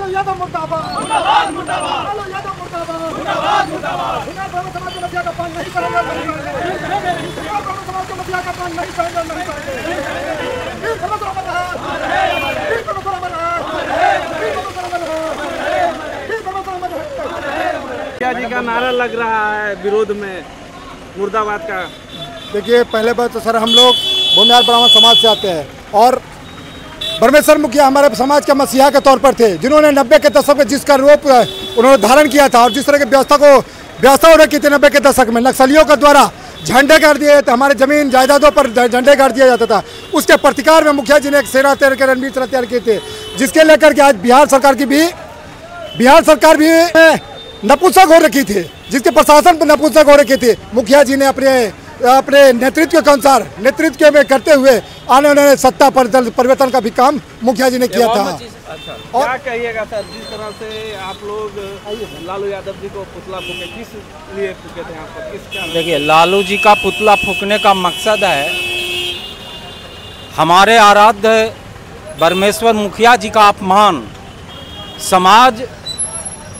यादव मुर्दाबाद, मुर्दाबाद मुर्दाबाद, लालू यादव मुर्दाबाद, मुर्दाबाद मुर्दाबाद। समाज के मसीहा का पान नहीं करेंगे, नहीं करेंगे। समाज के मसीहा का पान नहीं करेंगे, नहीं करेंगे। जी का नारा लग रहा है विरोध में मुर्दाबाद का। देखिए, पहले बात तो सर हम लोग भूमिहार ब्राह्मण समाज से आते हैं और परमेश्वर मुखिया हमारे समाज के मसीहा के तौर पर थे, जिन्होंने 90 के दशक में जिसका रूप उन्होंने धारण किया था और जिस तरह की व्यवस्था उन्होंने की थी 90 के दशक में, नक्सलियों के द्वारा झंडे गाड़ दिए थे, हमारे जमीन जायदादों पर झंडे गाड़ दिया जाता था। उसके प्रतिकार में मुखिया जी ने एक सेना तैयार कर रणनीति तैयार की थी, जिसके लेकर के आज बिहार सरकार भी नपुंसक हो रखी थी, जिसके प्रशासन पर नपुंसक हो रखी थी। मुखिया जी ने अपने नेतृत्व के अनुसार नेतृत्व में करते हुए आने वाले सत्ता परिवर्तन का भी काम मुखिया जी ने किया था। अच्छा, और क्या कहिएगा सर, जिस तरह से आप लोग लालू यादव जी को पुतला फूके, किस लिए फूके थे यहाँ पर, किस क्या? देखिए, लालू जी का पुतला फूकने का मकसद है हमारे आराध्य परमेश्वर मुखिया जी का अपमान समाज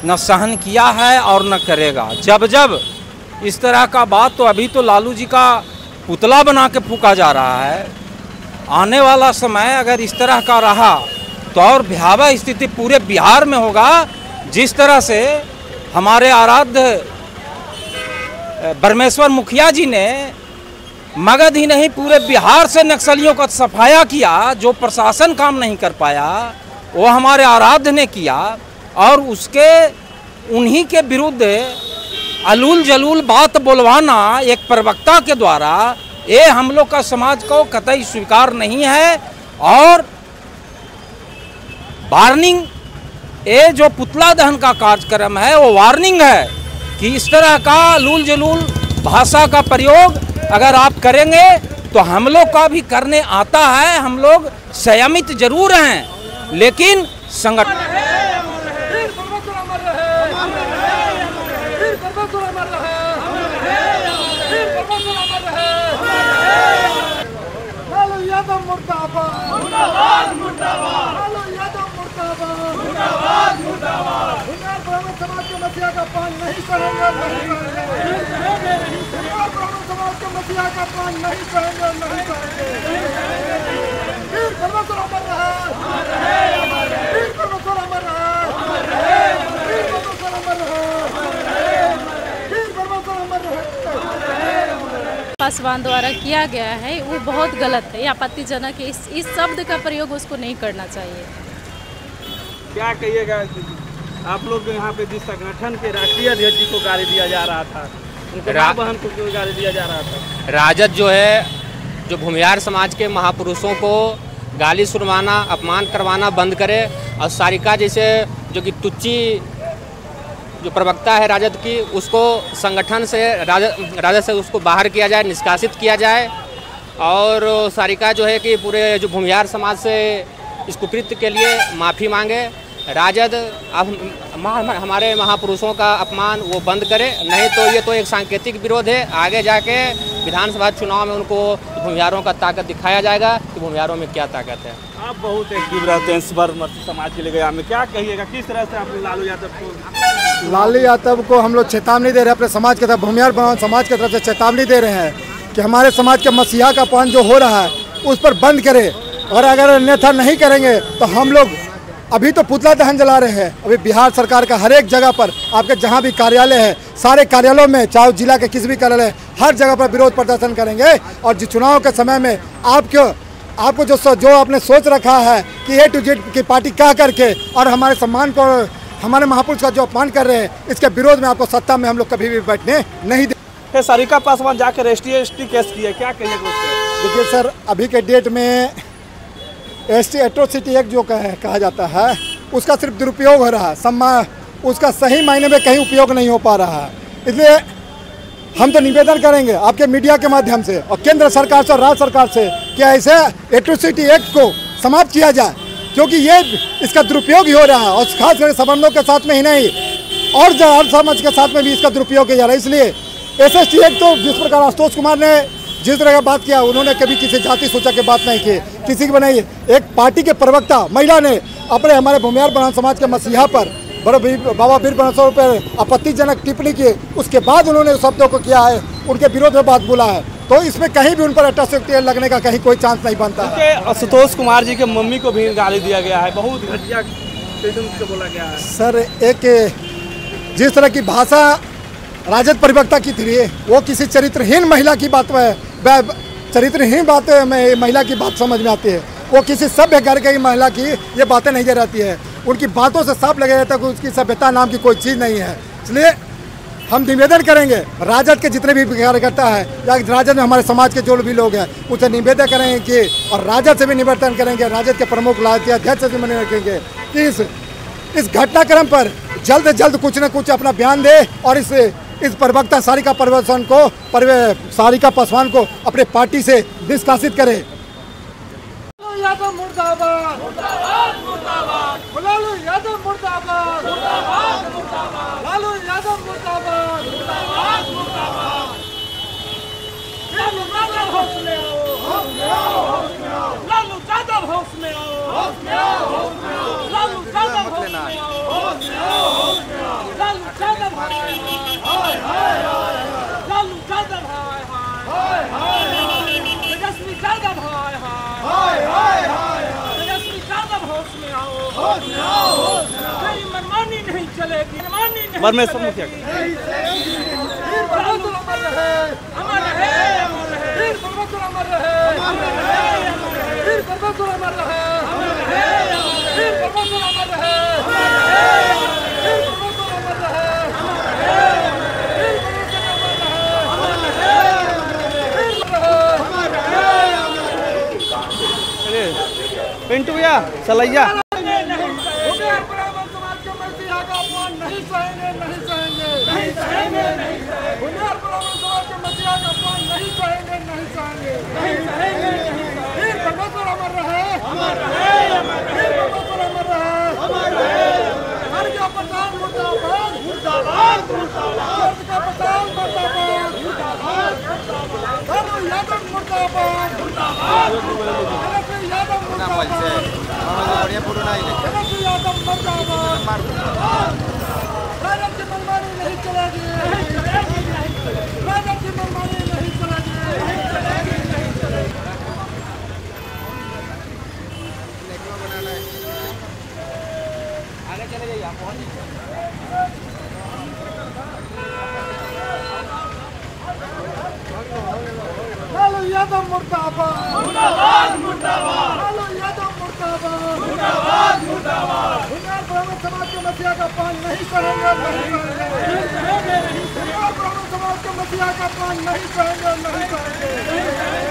न सहन किया है और न करेगा। जब जब इस तरह का बात, तो अभी तो लालू जी का पुतला बना के फूका जा रहा है। आने वाला समय अगर इस तरह का रहा तो और भयावह स्थिति पूरे बिहार में होगा। जिस तरह से हमारे आराध्य परमेश्वर मुखिया जी ने मगध ही नहीं पूरे बिहार से नक्सलियों का सफाया किया, जो प्रशासन काम नहीं कर पाया वो हमारे आराध्य ने किया और उन्हीं के विरुद्ध अलूल जलूल बात बोलवाना एक प्रवक्ता के द्वारा, ये हम लोग का समाज को कतई स्वीकार नहीं है। और वार्निंग, ये जो पुतला दहन का कार्यक्रम है वो वार्निंग है कि इस तरह का अलूल जलूल भाषा का प्रयोग अगर आप करेंगे तो हम लोग का भी करने आता है। हम लोग संयमित जरूर हैं, लेकिन संगठन मुर्दाबाद, मुर्दाबाद, लालू यादव मुर्दाबाद, मुर्दाबाद, मुर्दाबाद। भूमिहार ब्राह्मण समाज के मसीहा का पान नहीं करेंगे, नहीं करेंगे। भूमिहार ब्राह्मण समाज के मसीहा का पान नहीं करेंगे, नहीं करेंगे। वीर परमेश्वर अमर रहे, वीर परमेश्वर अमर रहे, वीर परमेश्वर अमर रहे, वीर परमेश्वर अमर रहे। पासवान द्वारा किया गया है वो बहुत गलत है, आपत्तिजनक है। इस शब्द का प्रयोग उसको नहीं करना चाहिए। क्या कहिएगा, आप लोग यहाँ पे जिस संगठन के राष्ट्रीय अध्यक्ष जी को गाली दिया जा रहा था, उनके बहन को क्यों गाली दिया जा रहा था? राजद जो है, जो भूमिहार समाज के महापुरुषों को गाली सुनवाना, अपमान करवाना बंद करे और सारिका जैसे जो कि तुच्ची जो प्रवक्ता है राजद की, उसको संगठन से राजद से उसको बाहर किया जाए, निष्कासित किया जाए। और सारिका जो है कि पूरे जो भूमिहार समाज से इस कुकृत्य के लिए माफ़ी मांगे। राजद अब हमारे महापुरुषों का अपमान वो बंद करे, नहीं तो ये तो एक सांकेतिक विरोध है। आगे जाके विधानसभा चुनाव में उनको भूमिहारों का ताकत दिखाया जाएगा कि भूमिहारों में क्या ताकत है। आप बहुत एक्टिव रहते हैं सर्वमत समाज के लिए गया में, क्या कहिएगा, किस तरह से आप लालू यादव को हम लोग चेतावनी दे रहे हैं अपने समाज के तरफ, भूमिहार ब्राह्मण समाज की तरफ से चेतावनी दे रहे हैं कि हमारे समाज के मसीहा का अपमान जो हो रहा है उस पर बंद करें, और अगर अन्यथा नहीं करेंगे तो हम लोग अभी तो पुतला दहन जला रहे हैं। अभी बिहार सरकार का हर एक जगह पर आपके जहां भी कार्यालय है, सारे कार्यालयों में, चाहे जिला के किसी भी कार्यालय, हर जगह पर विरोध प्रदर्शन करेंगे। और जो चुनाव के समय में आपको जो आपने सोच रखा है कि A to Z की पार्टी क्या करके और हमारे सम्मान को, हमारे महापुरुष का जो अपमान कर रहे हैं, इसके विरोध में आपको सत्ता में हम लोग कभी भी बैठने नहीं दे। सारिका पासवान जाकर ST केस किया, क्या कहिएगा उससे? देखिए सर, अभी के डेट में ST एट्रोसिटी एक्ट जो कहा जाता है, उसका सिर्फ दुरुपयोग हो रहा है, उसका सही मायने में कहीं उपयोग नहीं हो पा रहा है। इसलिए हम तो निवेदन करेंगे आपके मीडिया के माध्यम से और केंद्र सरकार से और राज्य सरकार से कि ऐसे एट्रोसिटी एक्ट को समाप्त किया जाए, क्योंकि ये इसका दुरुपयोग ही हो रहा है और खासकर संबंधों के साथ में ही नहीं और समाज के साथ में भी इसका दुरुपयोग किया जा रहा है। इसलिए SST एक्ट तो जिस प्रकार आशुतोष कुमार ने जिस तरह का बात किया, उन्होंने कभी किसी जाति सूचक की बात नहीं की, किसी की बनाई। एक पार्टी के प्रवक्ता महिला ने अपने हमारे भूमिहार ब्राह्मण समाज के मसीहा पर बाबा वीर ब्रह्मेश्वर पर आपत्तिजनक टिप्पणी की, उसके बाद उन्होंने शब्दों को किया है, उनके विरोध में बात बोला है, तो इसमें कहीं भी उन पर अटैच लगने का कहीं कोई चांस नहीं बनता। आशुतोष कुमार जी के मम्मी को भी गाली दिया गया है, बहुत घटिया किस्म से बोला गया है। सर, एक जिस तरह की भाषा राजद प्रवक्ता की थी, वो किसी चरित्रहीन महिला की बात में, चरित्रहीन बात में महिला की बात समझ में आती है, वो किसी सभ्य घर की महिला की ये बातें नहीं दे रहती है। उनकी बातों से साफ लगा जाता है कि उसकी सभ्यता नाम की कोई चीज़ नहीं है। इसलिए हम निवेदन करेंगे राजद के जितने भी कार्यकर्ता है या राजद में हमारे समाज के जो भी लोग हैं उनसे निवेदन करेंगे कि, और राजद से भी निवेदन करेंगे, राजद के प्रमुख राज्य अध्यक्ष से भी निवेदन रखेंगे कि इस घटनाक्रम पर जल्द से जल्द कुछ न कुछ अपना बयान दे और इस प्रवक्ता सारिका पासवान को अपने पार्टी से निष्कासित करे। यादव मुर्दाबाद, मुर्दाबाद, मुर्दाबाद। लालू यादव मुर्दाबाद, मुर्दाबाद, मुर्दाबाद। लालू यादव मुर्दाबाद, मुर्दाबाद, मुर्दाबाद। लालू यादव होश में आओ, होश में आओ, होश में आओ। लालू यादव होश में आओ, होश में आओ, होश में आओ। लालू यादव होश में आओ, होश में आओ, होश में आओ। लालू यादव हाय हाय हाय हाय। लालू यादव हाय हाय हाय हाय। तेजस्वी यादव हाय हाय हाय हाय। तेजस्वी यादव होश में आओ, होश में आओ, होश में आओ। कोई मनमानी नहीं चलेगी, मनमानी नहीं। परमेश्वर मुखिया वीर बहादुर अमर रहे, अमर रहे, अमर रहे। वीर बहादुर अमर रहे, अमर रहे, अमर रहे। वीर बहादुर अमर रहे, अमर रहे, अमर रहे। वीर बहादुर अमर रहे, अमर रहे, अमर रहे। वीर बहादुर अमर रहे, अमर रहे, अमर रहे। वीर बहादुर अमर रहे, अमर रहे, अमर रहे। वीर अमर रहे, अमर रहे। पिंटू भैया सलैया भूमिहार ब्राह्मण समाज के मसीहा का अपमान नहीं सहेंगे, नहीं सहेंगे, नहीं सहेंगे, नहीं सहेंगे। भूमिहार ब्राह्मण समाज के मसीहा का अपमान नहीं सहेंगे, नहीं सहेंगे, नहीं सहेंगे, नहीं सहेंगे। वीर बहादुर अमर रहे, अमर रहे, अमर रहे। वीर बहादुर अमर रहे, अमर रहे। स्वर्ग का पताल मुर्दाबाद, मुर्दाबाद, मुर्दाबाद। स्वर्ग का पताल मुर्दाबाद, मुर्दाबाद, मुर्दाबाद। लालू यादव मुर्दाबाद, मुर्दाबाद, मुर्दाबाद। तेजस्वी यादव मुर्दाबाद, तेजस्वी यादव मुर्दाबाद। राजद की मनमानी नहीं चलेगी, नहीं चलेगी, नहीं चलेगी। राजद की मनमानी नहीं चलेगी, नहीं चलेगी, नहीं चलेगी। आगे चले जाइए आप। लालू यादव मुर्दाबाद, मुर्दाबाद, मुर्दाबाद। लालू यादव मुर्दाबाद, मुर्दाबाद, मुर्दाबाद। भूमिहार ब्राह्मण समाज के मसीहा का अपमान नहीं सहेंगे, नहीं सहेंगे। भूमिहार ब्राह्मण समाज के मसीहा का अपमान नहीं सहेंगे, नहीं सहेंगे।